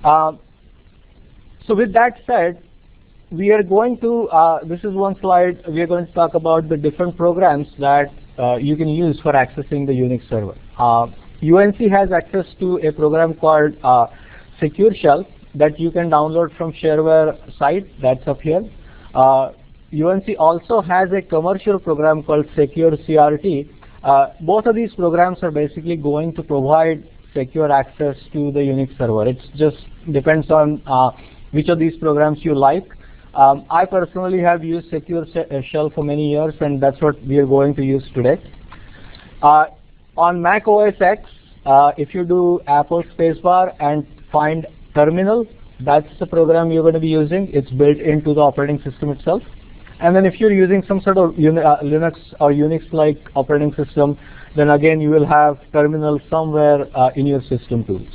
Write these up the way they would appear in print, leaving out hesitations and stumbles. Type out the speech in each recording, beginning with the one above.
So with that said, we are going to, this is one slide, we are going to talk about the different programs that you can use for accessing the Unix server. UNC has access to a program called Secure Shell that you can download from shareware site, that's up here. UNC also has a commercial program called Secure CRT. Both of these programs are basically going to provide secure access to the Unix server. It just depends on which of these programs you like. I personally have used Secure Shell for many years, and that's what we are going to use today. On Mac OS X, if you do Apple spacebar and find Terminal, that's the program you're going to be using. It's built into the operating system itself. And then if you're using some sort of Linux or Unix-like operating system, then again you will have Terminal somewhere in your system tools.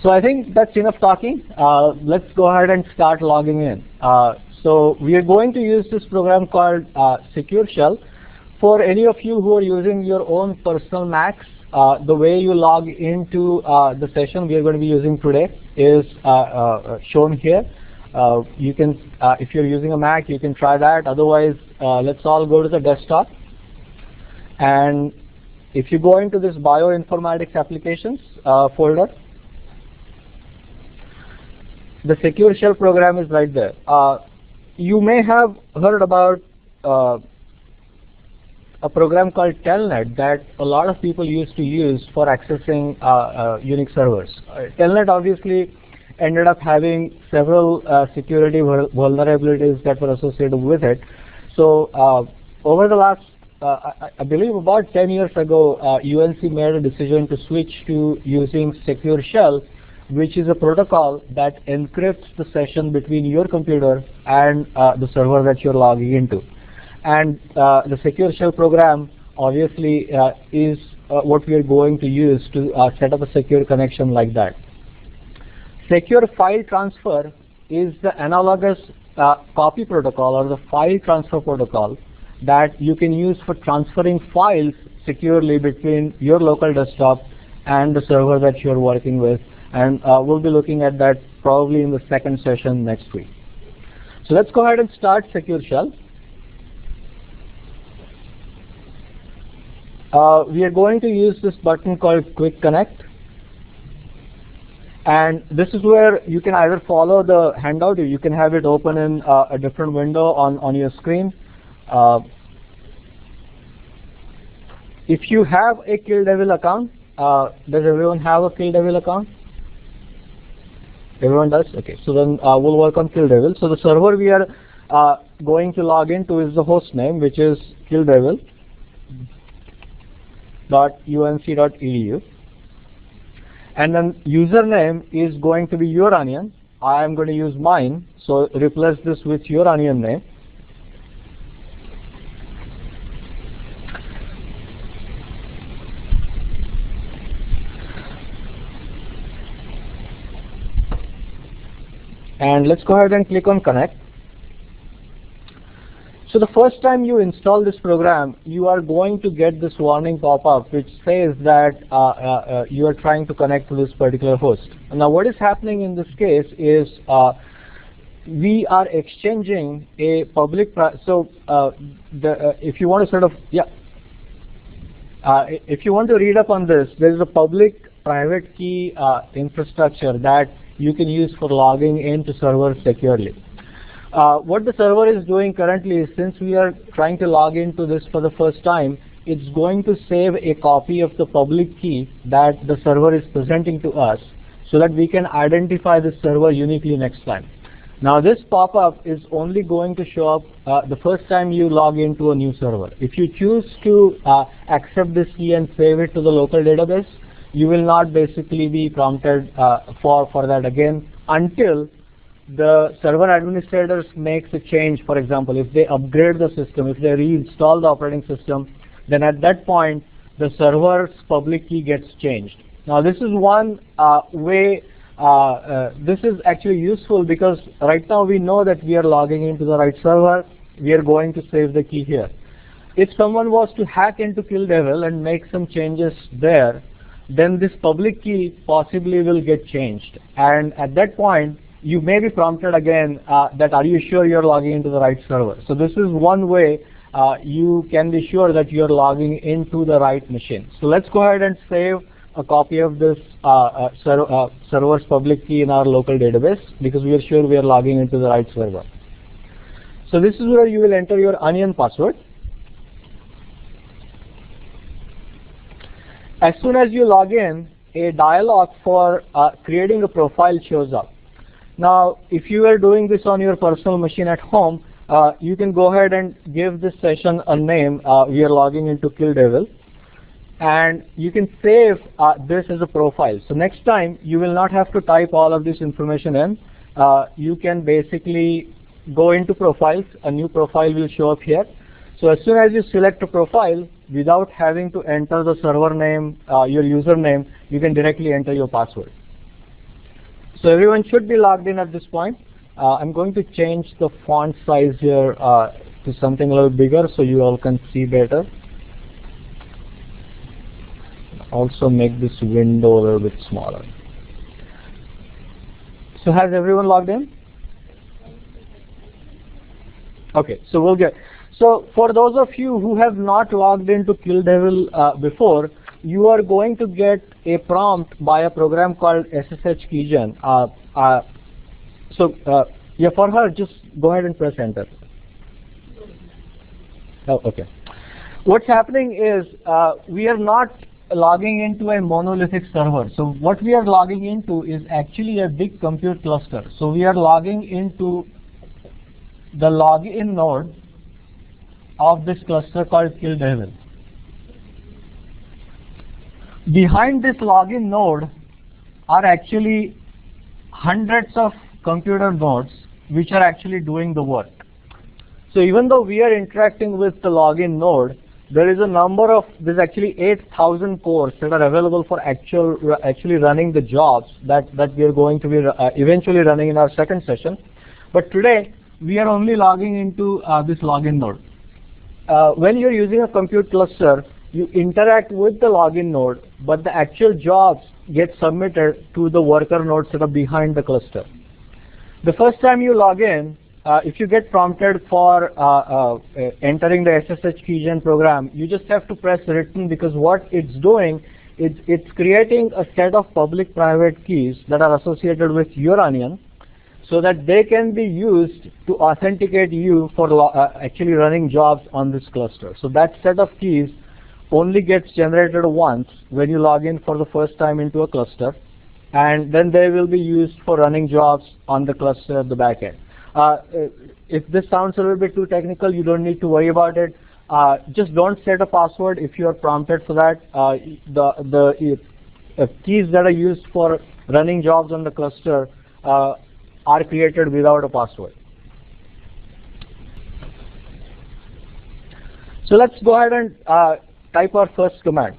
So I think that's enough talking. Let's go ahead and start logging in. So we are going to use this program called Secure Shell. For any of you who are using your own personal Macs, the way you log into the session we are going to be using today is shown here. You can, if you're using a Mac, you can try that. Otherwise, let's all go to the desktop. And if you go into this Bioinformatics applications folder, the Secure Shell program is right there. You may have heard about a program called Telnet that a lot of people used to use for accessing Unix servers. Telnet obviously ended up having several security vulnerabilities that were associated with it. So over the last, I believe about 10 years ago, UNC made a decision to switch to using Secure Shell, which is a protocol that encrypts the session between your computer and the server that you're logging into. And the Secure Shell program obviously is what we are going to use to set up a secure connection like that. Secure file transfer is the analogous copy protocol or the file transfer protocol that you can use for transferring files securely between your local desktop and the server that you're working with. And we'll be looking at that probably in the second session next week. So let's go ahead and start Secure Shell. We are going to use this button called Quick Connect. And this is where you can either follow the handout or you can have it open in a different window on your screen. If you have a Kill Devil account, does everyone have a Kill Devil account? Everyone does? Okay, so then we'll work on Kill Devil. So the server we are going to log into is the host name, which is killdevil.unc.edu. And then username is going to be your onion. I am going to use mine, so replace this with your onion name. And let's go ahead and click on Connect. So the first time you install this program, you are going to get this warning pop-up which says that you are trying to connect to this particular host. Now what is happening in this case is we are exchanging a public, if you want to sort of, if you want to read up on this, there is a public private key infrastructure that you can use for logging into servers securely. What the server is doing currently is, since we are trying to log into this for the first time, it's going to save a copy of the public key that the server is presenting to us so that we can identify the server uniquely next time. Now this pop-up is only going to show up the first time you log into a new server. If you choose to accept this key and save it to the local database, you will not basically be prompted for that again until the server administrators makes a change. For example, if they upgrade the system, if they reinstall the operating system, then at that point the server's public key gets changed. Now this is one way, this is actually useful because right now we know that we are logging into the right server, we are going to save the key here. if someone was to hack into Kill Devil and make some changes there, then this public key possibly will get changed. And at that point, you may be prompted again that are you sure you're logging into the right server? So this is one way you can be sure that you're logging into the right machine. So let's go ahead and save a copy of this server's public key in our local database, because we are sure we are logging into the right server. So this is where you will enter your onion password. As soon as you log in, a dialog for creating a profile shows up. Now, if you are doing this on your personal machine at home, you can go ahead and give this session a name. We are logging into Kill Devil. And you can save this as a profile. So next time, you will not have to type all of this information in. You can basically go into profiles. A new profile will show up here. So as soon as you select a profile, without having to enter the server name, your username, you can directly enter your password. So everyone should be logged in at this point. I'm going to change the font size here to something a little bigger so you all can see better. Also make this window a little bit smaller. So has everyone logged in? Okay, so we'll get. So for those of you who have not logged into Kill Devil before, you are going to get a prompt by a program called SSH keygen. Yeah, for her, just go ahead and press enter. Oh, okay. What's happening is we are not logging into a monolithic server. So what we are logging into is actually a big compute cluster. So we are logging into the login node of this cluster called Kill Devil. Behind this login node are actually hundreds of computer nodes which are actually doing the work. So even though we are interacting with the login node, there is a number of, there's actually 8,000 cores that are available for actually running the jobs that we are going to be eventually running in our second session. But today, we are only logging into this login node. When you're using a compute cluster, you interact with the login node, but the actual jobs get submitted to the worker nodes that are behind the cluster. The first time you log in, if you get prompted for entering the SSH keygen program, you just have to press written, because what it's doing is it's creating a set of public-private keys that are associated with your onion, so that they can be used to authenticate you for actually running jobs on this cluster. So that set of keys only gets generated once when you log in for the first time into a cluster, and then they will be used for running jobs on the cluster at the back end. If this sounds a little bit too technical, you don't need to worry about it. Just don't set a password if you are prompted for that. The keys that are used for running jobs on the cluster are created without a password. So let's go ahead and type our first command.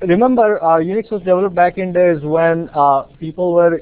Remember, Unix was developed back in days when people were